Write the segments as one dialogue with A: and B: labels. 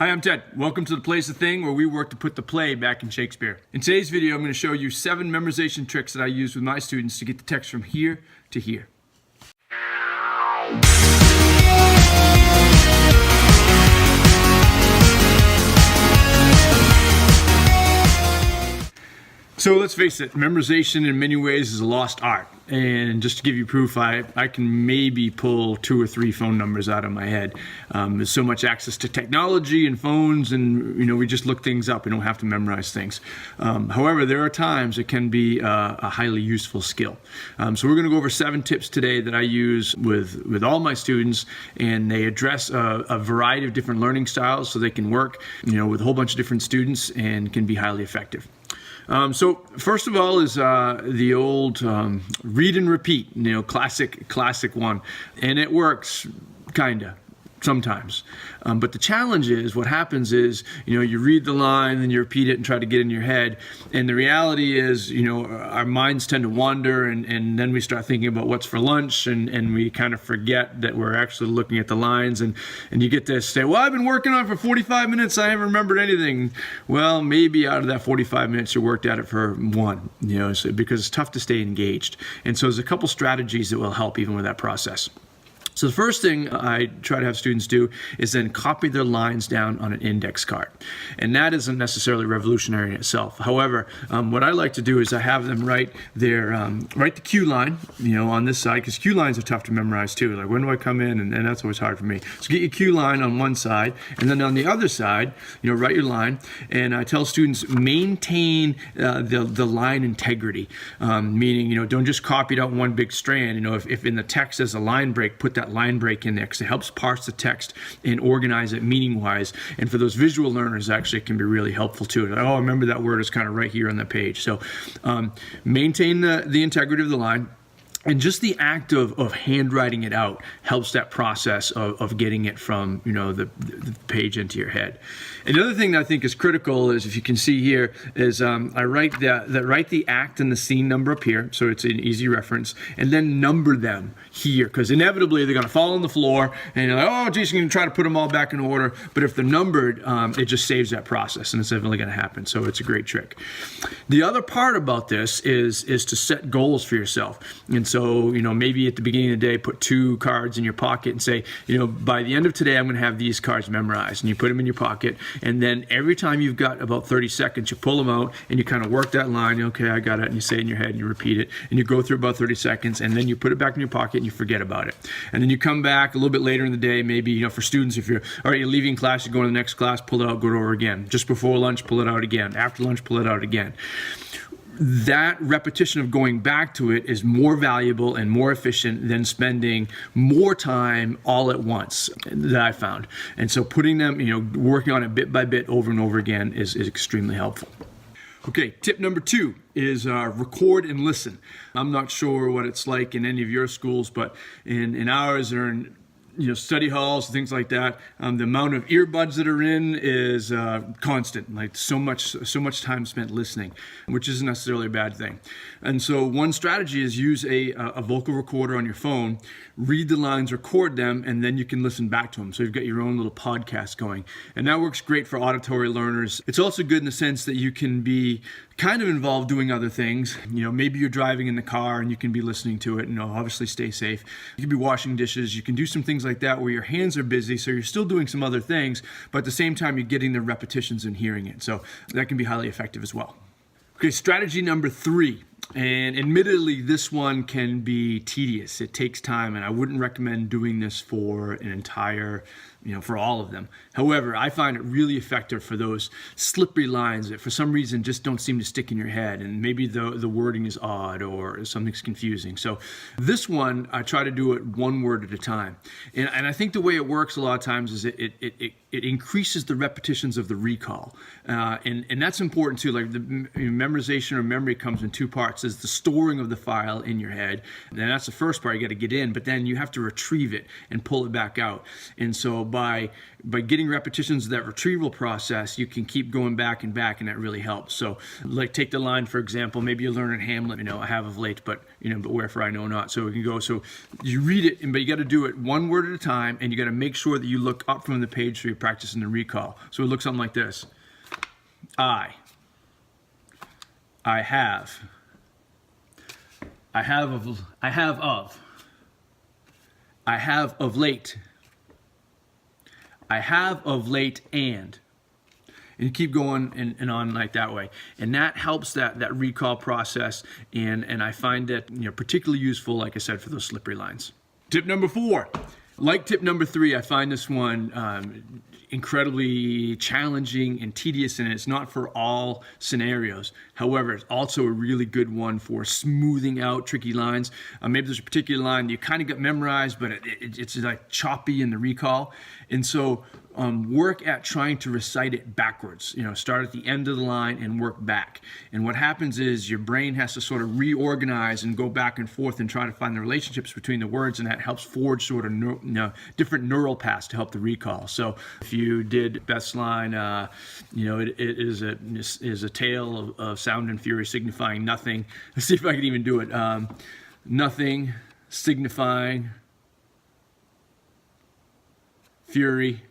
A: Hi, I'm Ted. Welcome to the Play's the Thing, where we work to put the play back in Shakespeare. In today's video, I'm going to show you 7 memorization tricks that I use with my students to get the text from here to here. So let's face it, memorization in many ways is a lost art. And just to give you proof, I can maybe pull 2 or 3 phone numbers out of my head. There's so much access to technology and phones, and we just look things up. We don't have to memorize things. However, there are times it can be a highly useful skill. So we're going to go over 7 tips today that I use with all my students, and they address a variety of different learning styles, so they can work with a whole bunch of different students and can be highly effective. So first of all is the old read and repeat, classic one, and it works kinda sometimes. But the challenge is, what happens is, you read the line, then you repeat it and try to get in your head. And the reality is, our minds tend to wander, and then we start thinking about what's for lunch, and we kind of forget that we're actually looking at the lines. And you get to say, well, I've been working on it for 45 minutes, I haven't remembered anything. Well, maybe out of that 45 minutes, you worked at it for 1, because it's tough to stay engaged. And so there's a couple strategies that will help even with that process. So the first thing I try to have students do is then copy their lines down on an index card. And that isn't necessarily revolutionary in itself. However, what I like to do is I have them write the cue line, on this side, because cue lines are tough to memorize too. Like, when do I come in? And that's always hard for me. So get your cue line on one side, and then on the other side, write your line. And I tell students, maintain the line integrity, meaning, don't just copy it out in one big strand. If in the text there's a line break, put that line break in there, because it helps parse the text and organize it meaning-wise. And for those visual learners, actually, it can be really helpful too. Like, oh, remember that word is kind of right here on the page. So maintain the integrity of the line. And just the act of handwriting it out helps that process of getting it from the page into your head. And the other thing that I think is critical is, if you can see here, is I write the act and the scene number up here, so it's an easy reference, and then number them here, because inevitably they're going to fall on the floor, and you're like, oh, geez, you're going to try to put them all back in order. But if they're numbered, it just saves that process, and it's definitely going to happen. So it's a great trick. The other part about this is to set goals for yourself. And so, maybe at the beginning of the day, put 2 cards in your pocket and say, by the end of today, I'm going to have these cards memorized. And you put them in your pocket. And then every time you've got about 30 seconds, you pull them out and you kind of work that line. Okay, I got it. And you say it in your head and you repeat it. And you go through about 30 seconds. And then you put it back in your pocket and you forget about it. And then you come back a little bit later in the day, maybe, for students, if you're leaving class, you're going to the next class, pull it out, go over again. Just before lunch, pull it out again. After lunch, pull it out again. That repetition of going back to it is more valuable and more efficient than spending more time all at once, that I found. And so putting them, working on it bit by bit over and over again is extremely helpful. Okay, tip number 2 is record and listen. I'm not sure what it's like in any of your schools, but in ours or in study halls and things like that, the amount of earbuds that are in is constant. Like, so much time spent listening, which isn't necessarily a bad thing. And so one strategy is use a vocal recorder on your phone, read the lines, record them, and then you can listen back to them. So you've got your own little podcast going. And that works great for auditory learners. It's also good in the sense that you can be kind of involved doing other things. Maybe you're driving in the car and you can be listening to it, obviously stay safe. You can be washing dishes. You can do some things like that where your hands are busy, so you're still doing some other things, but at the same time, you're getting the repetitions and hearing it. So that can be highly effective as well. Okay, strategy number 3. And admittedly, this one can be tedious. It takes time, and I wouldn't recommend doing this for an entire, for all of them. However, I find it really effective for those slippery lines that for some reason just don't seem to stick in your head, and maybe the wording is odd or something's confusing. So this one, I try to do it one word at a time. And I think the way it works a lot of times is it increases the repetitions of the recall. And that's important too. Like, the memorization or memory comes in 2 parts. starts is the storing of the file in your head. And that's the first part, you got to get in, but then you have to retrieve it and pull it back out. And so by getting repetitions of that retrieval process, you can keep going back, and that really helps. So like take the line, for example, maybe you learn in Hamlet, I have of late, but but wherefore I know not. So we can go, so you read it, but you got to do it one word at a time, and you got to make sure that you look up from the page so you're practicing the recall. So it looks something like this. I have of late. I have of late and you keep going and on like that way. And that helps that recall process, and I find that particularly useful, like I said, for those slippery lines. Tip number 4. Like tip number 3, I find this one incredibly challenging and tedious, and it's not for all scenarios. However, it's also a really good one for smoothing out tricky lines. Maybe there's a particular line that you kind of got memorized, but it's like choppy in the recall. And so work at trying to recite it backwards. Start at the end of the line and work back. And what happens is your brain has to sort of reorganize and go back and forth and try to find the relationships between the words, and that helps forge sort of different neural paths to help the recall. So if you did best line, it is a tale of sound and fury signifying nothing. Let's see if I can even do it. Nothing signifying fury.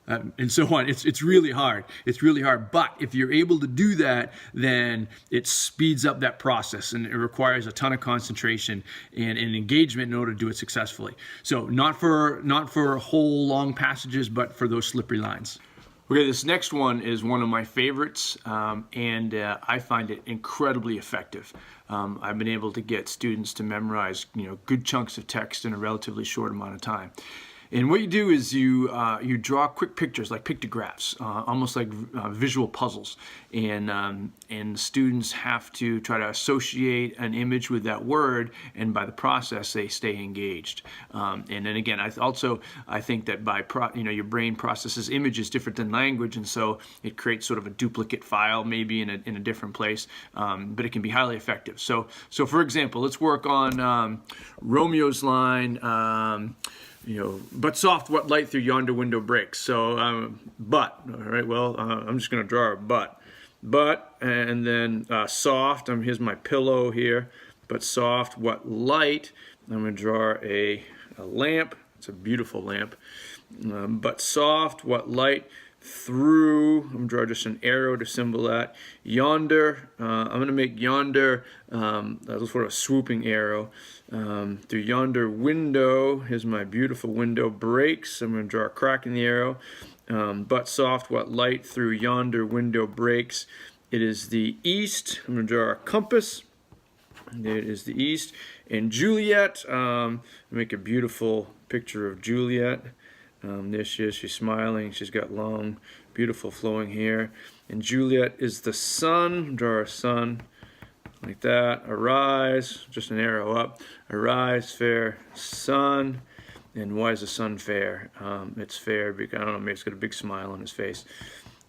A: And so on. It's really hard. It's really hard. But if you're able to do that, then it speeds up that process, and it requires a ton of concentration and engagement in order to do it successfully. So not for whole long passages, but for those slippery lines. Okay, this next one is one of my favorites, and I find it incredibly effective. I've been able to get students to memorize good chunks of text in a relatively short amount of time. And what you do is you draw quick pictures, like pictographs, almost like visual puzzles. And students have to try to associate an image with that word, and by the process they stay engaged. And then again, I think that your brain processes images different than language, and so it creates sort of a duplicate file, maybe in a different place, but it can be highly effective. So for example, let's work on Romeo's line. But soft, what light through yonder window breaks. So, but, all right, well, I'm just going to draw a but, and then soft, here's my pillow here, but soft, what light, I'm going to draw a lamp, it's a beautiful lamp, but soft, what light through, I'm going to draw just an arrow to symbol that, yonder, I'm going to make yonder a sort of swooping arrow, through yonder window, here's my beautiful window, breaks, I'm going to draw a crack in the arrow, but soft, what light through yonder window breaks, it is the east, I'm going to draw a compass, there it is the east, and Juliet, make a beautiful picture of Juliet. There she is, she's smiling, she's got long, beautiful flowing hair. And Juliet is the sun, draw a sun, like that. Arise, just an arrow up. Arise, fair sun. And why is the sun fair? It's fair because, I don't know, maybe it's got a big smile on his face.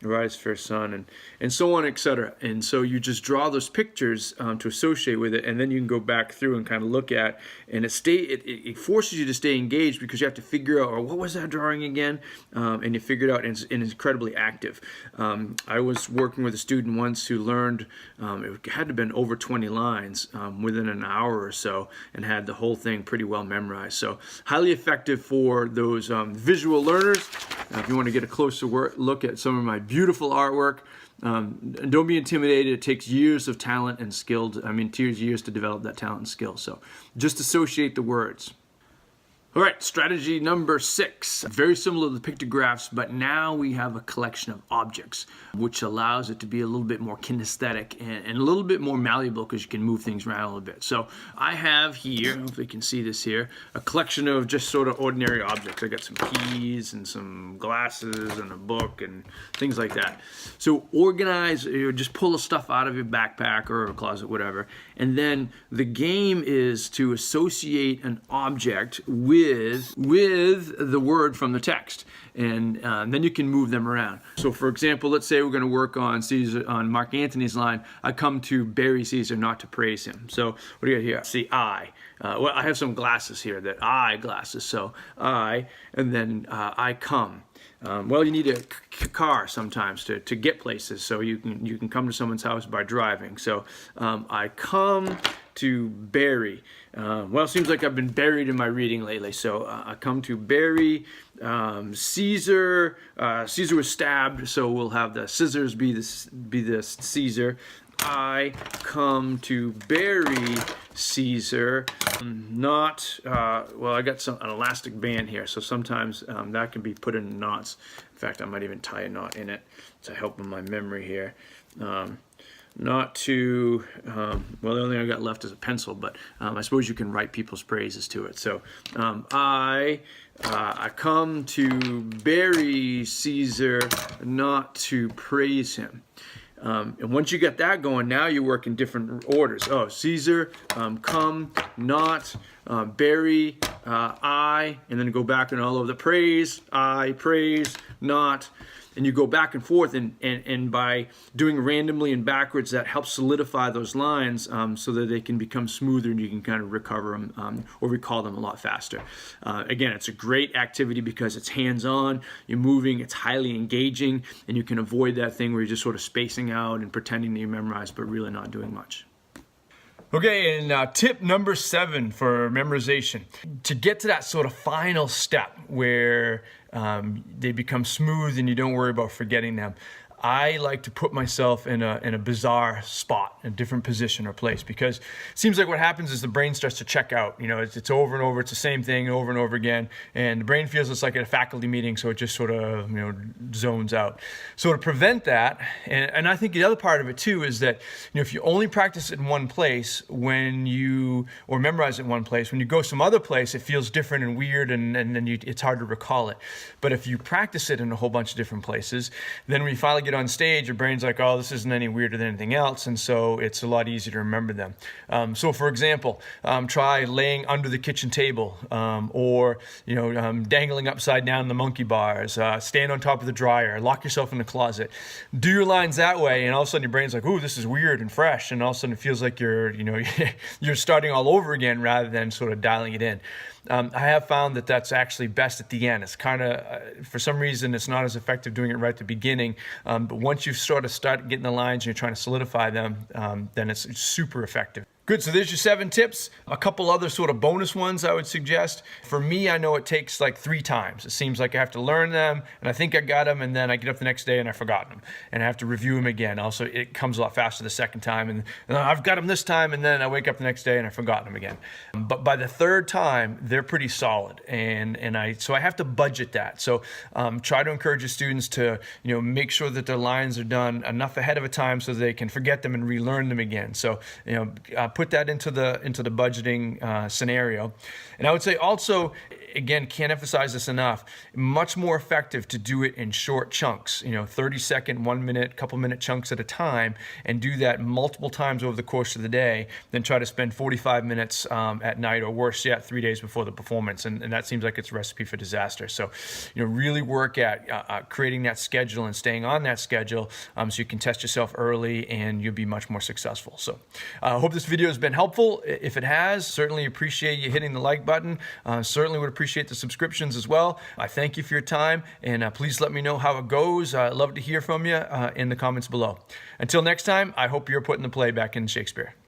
A: Arise, fair sun, and so on, etc. And so you just draw those pictures to associate with it, and then you can go back through and kind of look at, and it forces you to stay engaged because you have to figure out, what was that drawing again? And you figure it out, and it's incredibly active. I was working with a student once who learned, it had to have been over 20 lines within an hour or so, and had the whole thing pretty well memorized. So highly effective for those visual learners. If you want to get a closer look at some of my beautiful artwork, don't be intimidated. It takes years of talent and skill. It takes years to develop that talent and skill. So just associate the words. All right, strategy number 6. Very similar to the pictographs, but now we have a collection of objects, which allows it to be a little bit more kinesthetic and a little bit more malleable because you can move things around a little bit. So I have here, I don't know if you can see this here, a collection of just sort of ordinary objects. I got some keys and some glasses and a book and things like that. So organize, just pull the stuff out of your backpack or a closet, whatever. And then the game is to associate an object with with the word from the text. And then you can move them around. So for example, let's say we're going to work on Caesar, on Mark Antony's line, I come to bury Caesar, not to praise him. So what do you got here? See, I. Well, I have some glasses here, that I glasses. So I, and then I come. Well, you need a car sometimes to get places, so you can come to someone's house by driving. So I come to bury. Well, it seems like I've been buried in my reading lately. So I come to bury Caesar. Caesar was stabbed, so we'll have the scissors be the Caesar. I come to bury Caesar. Not, well, I got an elastic band here, so sometimes that can be put in knots. In fact, I might even tie a knot in it to help with my memory here. Not to, well, the only thing I got left is a pencil, but I suppose you can write people's praises to it. So I come to bury Caesar, not to praise him. And once you get that going, now you work in different orders. Oh, Caesar, come, not, bury, I, and then go back and all over the praise, I, praise, not. And you go back and forth, and by doing randomly and backwards, that helps solidify those lines so that they can become smoother and you can kind of recover them or recall them a lot faster. Again, it's a great activity because it's hands-on, you're moving, it's highly engaging, and you can avoid that thing where you're just sort of spacing out and pretending that you memorize but really not doing much. Okay, and tip number 7 for memorization. To get to that sort of final step where they become smooth and you don't worry about forgetting them, I like to put myself in a bizarre spot, a different position or place, because it seems like what happens is the brain starts to check out. You know, it's over and over, it's the same thing over and over again, and the brain feels it's like at a faculty meeting, so it just sort of, zones out. So to prevent that, and I think the other part of it too is that, if you only practice it in one place or memorize it in one place, when you go some other place, it feels different and weird, and then it's hard to recall it. But if you practice it in a whole bunch of different places, then when you finally get on stage, your brain's like, oh, this isn't any weirder than anything else, and so it's a lot easier to remember them. So for example, try laying under the kitchen table, or dangling upside down in the monkey bars, stand on top of the dryer, lock yourself in the closet. Do your lines that way, and all of a sudden your brain's like, ooh, this is weird and fresh, and all of a sudden it feels like you're you're starting all over again rather than sort of dialing it in. I have found that that's actually best at the end. It's kind of, for some reason, it's not as effective doing it right at the beginning. But once you sort of start getting the lines and you're trying to solidify them, then it's super effective. Good, so there's your 7 tips. A couple other sort of bonus ones I would suggest. For me, I know it takes like 3 times. It seems like I have to learn them, and I think I got them, and then I get up the next day and I've forgotten them. And I have to review them again. Also, it comes a lot faster the second time, and I've got them this time, and then I wake up the next day and I've forgotten them again. But by the 3rd time, they're pretty solid, so I have to budget that. So try to encourage your students to make sure that their lines are done enough ahead of a time so they can forget them and relearn them again. So put that into the budgeting scenario. And I would say also, again, can't emphasize this enough, much more effective to do it in short chunks, 30-second, 1-minute, couple-minute chunks at a time, and do that multiple times over the course of the day, then try to spend 45 minutes at night, or worse yet, 3 days before the performance. And that seems like it's a recipe for disaster. So, really work at creating that schedule and staying on that schedule so you can test yourself early and you'll be much more successful. So I hope this video has been helpful. If it has, certainly appreciate you hitting the like button. Certainly would appreciate the subscriptions as well. I thank you for your time, and please let me know how it goes. I'd love to hear from you in the comments below. Until next time, I hope you're putting the play back in Shakespeare.